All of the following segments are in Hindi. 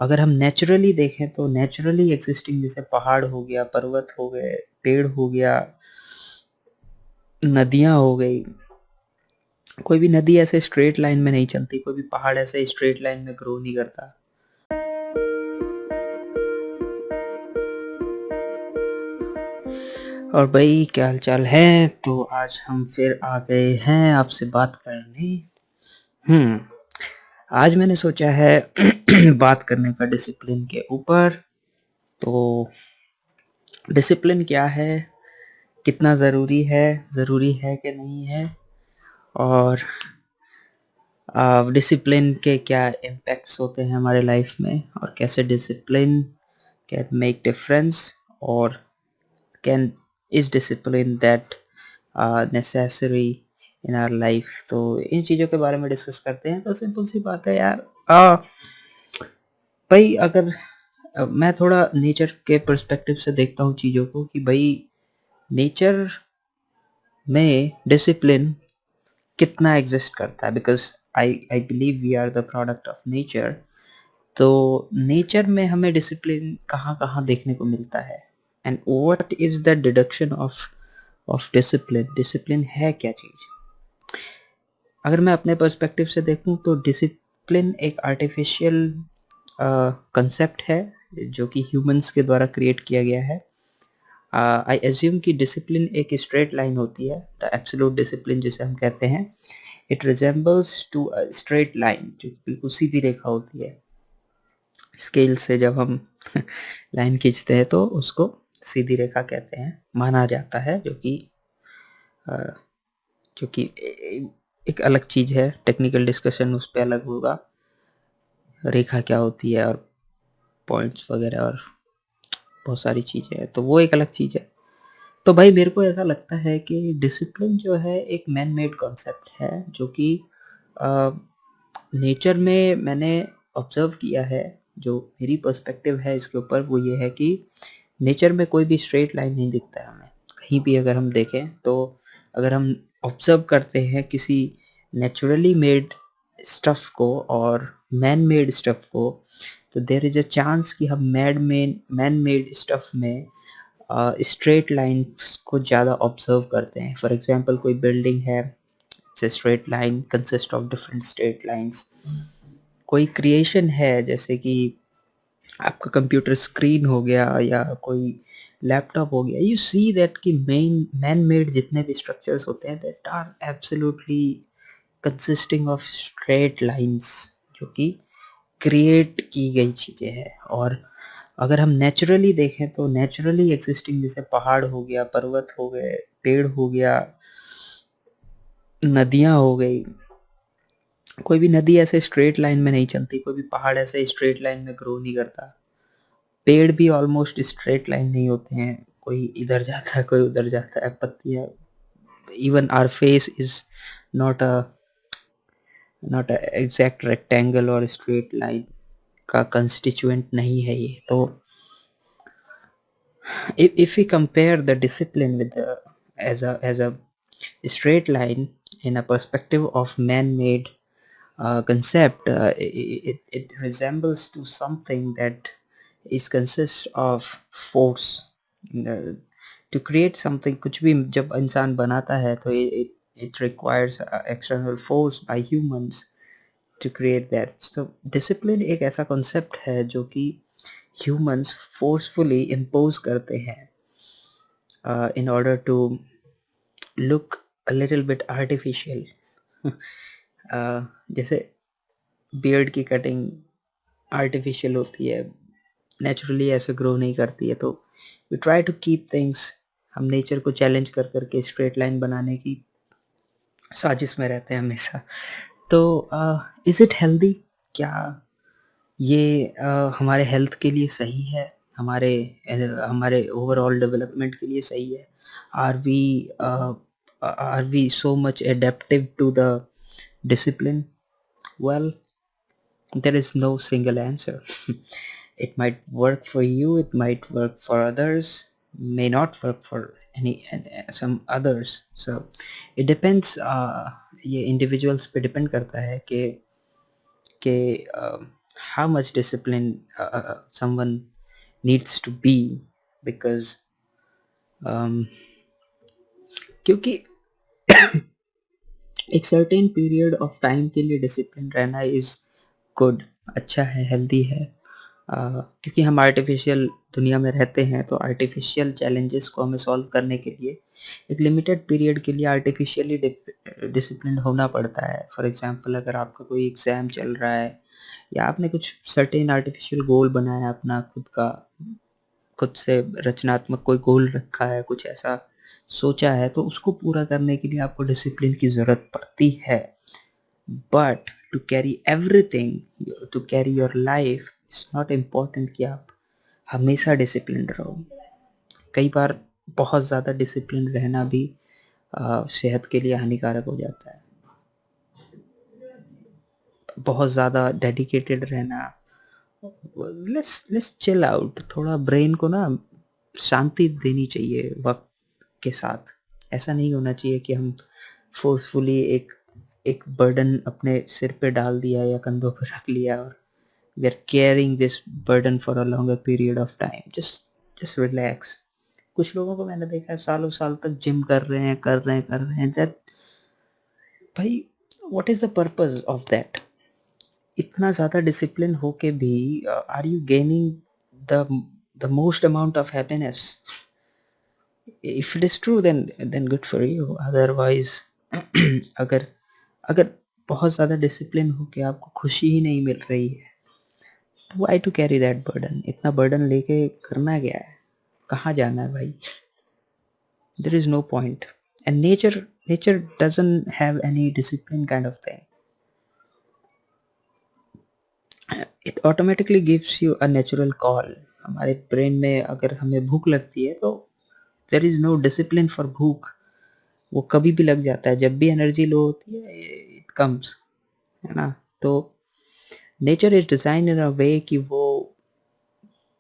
अगर हम नेचुरली देखें तो नेचुरली एग्जिस्टिंग जैसे पहाड़ हो गया, पर्वत हो गए, पेड़ हो गया, नदियाँ हो गई। कोई भी नदी ऐसे स्ट्रेट लाइन में नहीं चलती, कोई भी पहाड़ ऐसे स्ट्रेट लाइन में ग्रो नहीं करता। और भाई क्या हाल चाल है? तो आज हम फिर आ गए हैं आपसे बात करने। हम्म आज मैंने सोचा है बात करने का डिसिप्लिन के ऊपर। तो डिसिप्लिन क्या है, कितना ज़रूरी है कि नहीं है, और डिसिप्लिन के क्या इम्पैक्ट्स होते हैं हमारे लाइफ में, और कैसे डिसिप्लिन कैन मेक डिफरेंस, और can is discipline that necessary in our life. तो इन चीज़ों के बारे में डिस्कस करते हैं। तो सिंपल सी बात है यार, भाई अगर मैं थोड़ा नेचर के पर्सपेक्टिव से देखता हूँ चीज़ों को, कि भाई नेचर में डिसिप्लिन कितना एग्जिस्ट करता है, because I believe we are the product of nature. तो नेचर में हमें डिसिप्लिन कहाँ कहाँ देखने को मिलता है, and what is the deduction of discipline. Discipline है क्या चीज़? अगर मैं अपने पर्सपेक्टिव से देखूं तो डिसिप्लिन एक आर्टिफिशियल कंसेप्ट है जो कि ह्यूमंस के द्वारा क्रिएट किया गया है। आई एज्यूम कि डिसिप्लिन एक स्ट्रेट लाइन होती है, द एब्सोल्यूट डिसिप्लिन जिसे हम कहते हैं। It resembles to a straight line, जो बिल्कुल सीधी रेखा होती है। स्केल से जब हम लाइन खींचते हैं तो उसको सीधी रेखा कहते हैं, माना जाता है, जो कि एक अलग चीज़ है। टेक्निकल डिस्कशन उस पर अलग होगा, रेखा क्या होती है और पॉइंट्स वगैरह और बहुत सारी चीज़ें हैं, तो वो एक अलग चीज़ है। तो भाई मेरे को ऐसा लगता है कि डिसिप्लिन जो है एक मैन मेड कॉन्सेप्ट है, जो कि नेचर में मैंने ऑब्जर्व किया है। जो मेरी पर्सपेक्टिव है इसके ऊपर वो ये है कि नेचर में कोई भी स्ट्रेट लाइन नहीं दिखता है हमें कहीं भी। अगर हम देखें तो अगर हम ऑब्जर्व करते हैं किसी नेचुरली मेड स्टफ को और मैन मेड स्टफ को, तो देयर इज अ चांस कि हम मैन मेड स्टफ में स्ट्रेट लाइंस को ज़्यादा ऑब्जर्व करते हैं। फॉर एग्जांपल कोई बिल्डिंग है, it's a straight line consist of different straight lines. कोई क्रिएशन है जैसे कि आपका कंप्यूटर स्क्रीन हो गया या कोई लैपटॉप हो गया, यू सी दैट कि मैन मेड जितने भी स्ट्रक्चर्स होते हैं that are absolutely consisting of straight lines, जो कि क्रिएट की गई चीज़ें हैं। और अगर हम नेचुरली देखें तो नेचुरली एग्जिस्टिंग जैसे पहाड़ हो गया, पर्वत हो गए, पेड़ हो गया, नदियाँ हो गई। कोई भी नदी ऐसे स्ट्रेट लाइन में नहीं चलती, कोई भी पहाड़ ऐसे स्ट्रेट लाइन में ग्रो नहीं करता। पेड़ भी ऑलमोस्ट स्ट्रेट लाइन नहीं होते हैं, कोई इधर जाता है कोई उधर जाता है, पत्तियाँ। Even our face is not a not a exact rectangle और स्ट्रेट लाइन का कंस्टिट्यूएंट नहीं है ये। तो if we compare the discipline with the as a straight line in a perspective of man-made concept, it resembles to something that is consists of force. Uh, to create something, कुछ भी जब इंसान बनाता है तो it requires external force by humans to create that. So discipline एक ऐसा concept है जो कि humans forcefully impose करते हैं in order to look a little bit artificial. जैसे बियर्ड की कटिंग आर्टिफिशियल होती है, नेचुरली ऐसे ग्रो नहीं करती है। तो we try to keep things, हम नेचर को चैलेंज कर करके स्ट्रेट लाइन बनाने की साजिश में रहते हैं हमेशा। तो इज़ इट हेल्दी? क्या ये हमारे हेल्थ के लिए सही है? हमारे हमारे ओवरऑल डेवलपमेंट के लिए सही है? Are we are we so much adaptive to the discipline? Well, there is no single answer. It might work for you, it might work for others, may not work for some others. So it depends, ये individuals पे depend करता है कि how much discipline someone needs to be, because क्योंकि एक सर्टेन पीरियड ऑफ टाइम के लिए डिसिप्लिन रहना इज गुड, अच्छा है, हेल्दी है। क्योंकि हम आर्टिफिशियल दुनिया में रहते हैं, तो आर्टिफिशियल चैलेंजेस को हमें सॉल्व करने के लिए एक लिमिटेड पीरियड के लिए आर्टिफिशियली डिसिप्लिन होना पड़ता है। फॉर एग्जांपल, अगर आपका कोई एग्ज़ाम चल रहा है या आपने कुछ सर्टेन आर्टिफिशियल गोल बनाया अपना खुद का, खुद से रचनात्मक कोई गोल रखा है, कुछ ऐसा सोचा है, तो उसको पूरा करने के लिए आपको डिसिप्लिन की ज़रूरत पड़ती है। But to carry everything, to carry your life, it's not important कि आप हमेशा डिसिप्लिन रहो। कई बार बहुत ज़्यादा डिसिप्लिन रहना भी सेहत के लिए हानिकारक हो जाता है। बहुत ज़्यादा डेडिकेटेड रहना, लेट्स चिल आउट, थोड़ा ब्रेन को ना शांति देनी चाहिए वक्त के साथ। ऐसा नहीं होना चाहिए कि हम फोर्सफुली एक एक बर्डन अपने सिर पे डाल दिया या कंधों पे रख लिया और we are carrying this burden for a longer period of time. Just relax. कुछ लोगों को मैंने देखा है सालों साल तक जिम कर रहे हैं दैट, भाई what is the purpose of that? इतना ज़्यादा डिसिप्लिन होके भी are you gaining the the most amount of happiness? If it is true then good for you, otherwise अगर अगर बहुत ज़्यादा डिसिप्लिन होके आपको खुशी ही नहीं मिल रही है, तो why to carry that burden? इतना बर्डन लेके करना क्या है? कहाँ जाना है भाई? There is no point. And nature doesn't have any discipline kind of thing. It automatically gives you a natural call. हमारे ब्रेन में अगर हमें भूख लगती है तो there is no discipline for भूख, वो कभी भी लग जाता है। जब भी एनर्जी लो होती है इट कम्स, है ना? तो nature is design in a way कि वो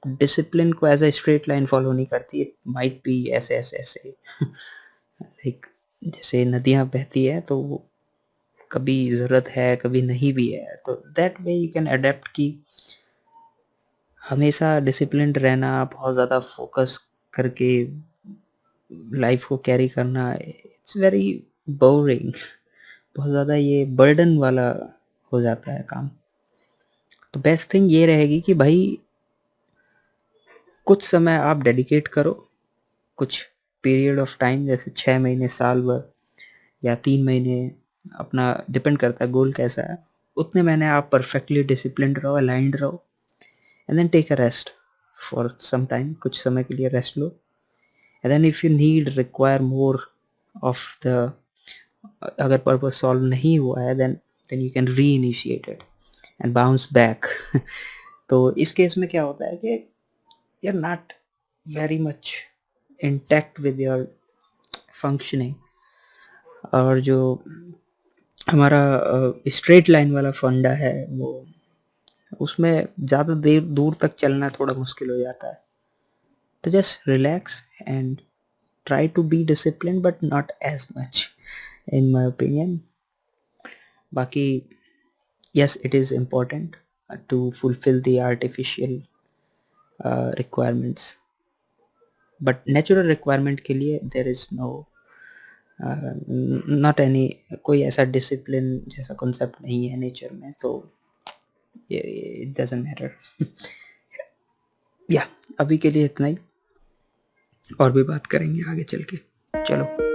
डिसिप्लिन को as a straight line follow नहीं करती। इट माइट बी ऐसे ऐसे ऐसे लाइक जैसे नदियाँ बहती है तो वो कभी ज़रूरत है कभी नहीं भी है, तो that way you can adapt कि हमेशा डिसिप्लिन्ड रहना, बहुत ज़्यादा फोकस करके लाइफ को कैरी करना, इट्स वेरी बोरिंग। बहुत ज़्यादा ये बर्डन वाला हो जाता है काम। तो बेस्ट थिंग ये रहेगी कि भाई कुछ समय आप डेडिकेट करो, कुछ पीरियड ऑफ टाइम जैसे 6 महीने, साल भर या 3 महीने, अपना डिपेंड करता है गोल कैसा है। उतने महीने आप परफेक्टली डिसिप्लिन्ड रहो, अलाइन्ड रहो, and then take a rest for some time, कुछ समय के लिए रेस्ट लो। And then if you need require more of the, अगर पर्पस सॉल्व नहीं हुआ है then you can reinitiate it and bounce back. तो इस केस में क्या होता है कि you are not very much intact with your functioning, और जो हमारा स्ट्रेट लाइन वाला फंडा है वो, उसमें ज़्यादा देर दूर तक चलना थोड़ा मुश्किल हो जाता है। तो just relax and try to be disciplined but not as much, in my opinion. Baki, yes, it is important to fulfill the artificial requirements, but natural requirement के लिए there is no not any, कोई ऐसा discipline जैसा concept नहीं है nature में, तो it doesn't matter. या अभी के लिए इतना ही, और भी बात करेंगे आगे चल के। चलो।